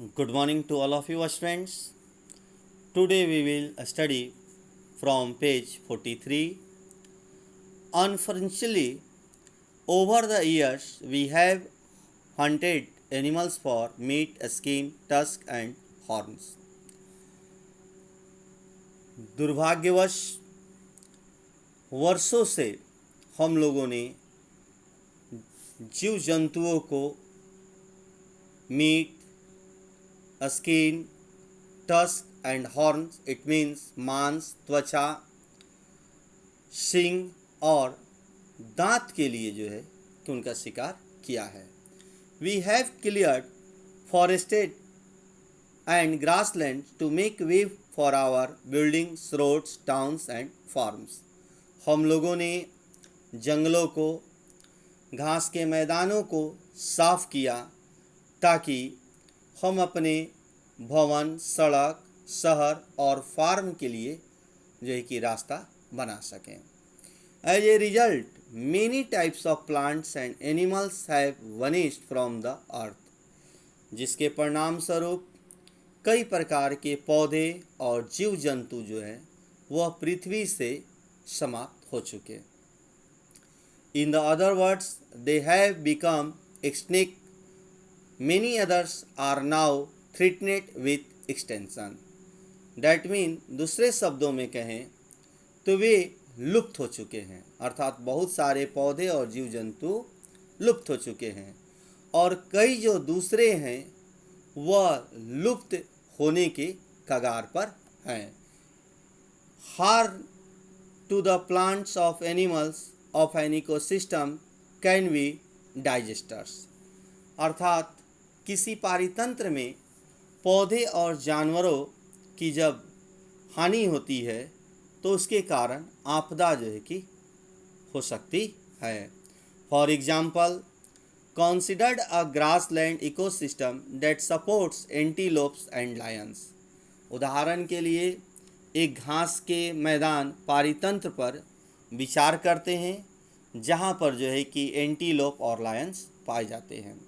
Good morning to all of you friends. Today we will study from page 43. Unfortunately, over the years we have hunted animals for meat, skin, tusk and horns. दुर्भाग्यवश वर्षों से हम लोगों ने जीव जंतुओं को meat, skin, tusk and horns, it means मांस, त्वचा, सींग और दांत के लिए जो है कि उनका शिकार किया है. We have cleared forested and grassland to make way for our buildings, roads, towns and farms. हम लोगों ने जंगलों को, घास के मैदानों को साफ किया ताकि हम अपने भवन, सड़क, शहर और फार्म के लिए जो है कि रास्ता बना सकें. As a result many types of plants and animals have vanished from the earth. जिसके परिणाम स्वरूप कई प्रकार के पौधे और जीव जंतु जो है वह पृथ्वी से समाप्त हो चुके. In the other words they have become extinct. Many others are now threatened with extinction. That mean दूसरे शब्दों में कहें तो वे लुप्त हो चुके हैं, अर्थात बहुत सारे पौधे और जीव जंतु लुप्त हो चुके हैं और कई जो दूसरे हैं वह लुप्त होने के कगार पर हैं. Harm to the plants of animals of an ecosystem can be disasters. अर्थात किसी पारितंत्र में पौधे और जानवरों की जब हानि होती है तो उसके कारण आपदा जो है कि हो सकती है. For example, considered a grassland ecosystem that supports antelopes and Lions. उदाहरण के लिए एक घास के मैदान पारितंत्र पर विचार करते हैं जहाँ पर जो है कि एंटीलोप और लायंस पाए जाते हैं.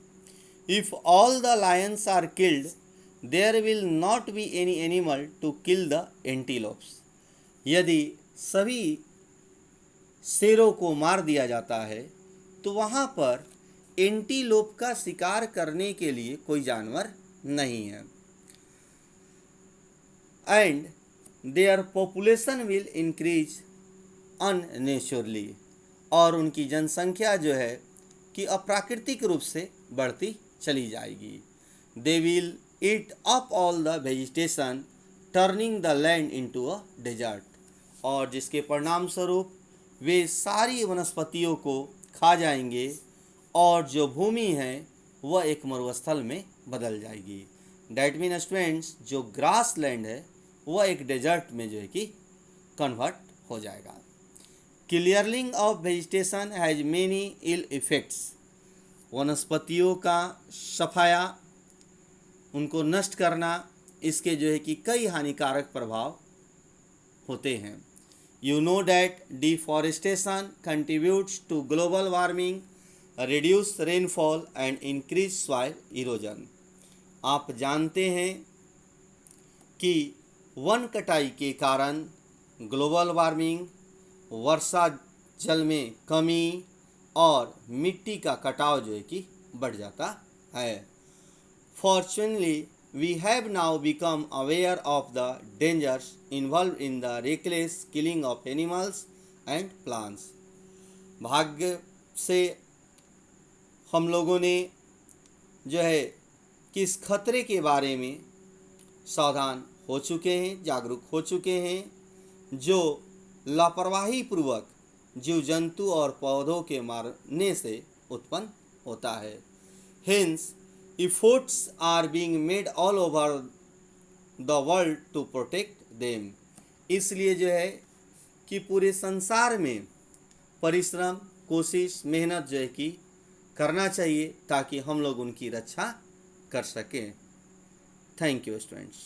If all the lions are killed, there will not be any animal to kill the antelopes. यदि सभी शेरों को मार दिया जाता है तो वहाँ पर एंटीलोप का शिकार करने के लिए कोई जानवर नहीं है. And their population will increase unnaturally. और उनकी जनसंख्या जो है कि अप्राकृतिक रूप से बढ़ती चली जाएगी. They will eat up all the vegetation turning the land into a desert. और जिसके परिणाम स्वरूप वे सारी वनस्पतियों को खा जाएंगे और जो भूमि है वह एक मरुस्थल में बदल जाएगी. डैट मीन स्टूडेंट्स, जो ग्रास लैंड है वह एक डेजर्ट में जो है कि कन्वर्ट हो जाएगा. Clearing of vegetation has many ill effects. वनस्पतियों का सफाया, उनको नष्ट करना, इसके जो है कि कई हानिकारक प्रभाव होते हैं. You know that deforestation contributes to global warming, reduce rainfall and increase soil erosion. आप जानते हैं कि वन कटाई के कारण ग्लोबल वार्मिंग, वर्षा जल में कमी और मिट्टी का कटाव जो है कि बढ़ जाता है. Fortunately we have now become aware of the dangers involve in the reckless killing of animals and plants. भाग्य से हम लोगों ने जो है कि इस खतरे के बारे में सावधान हो चुके हैं, जागरूक हो चुके हैं, जो लापरवाही पूर्वक जीव जंतु और पौधों के मारने से उत्पन्न होता है. Hence, efforts are being made all over the world to protect them. इसलिए जो है कि पूरे संसार में परिश्रम, कोशिश, मेहनत जो है कि करना चाहिए ताकि हम लोग उनकी रक्षा कर सकें. Thank you students.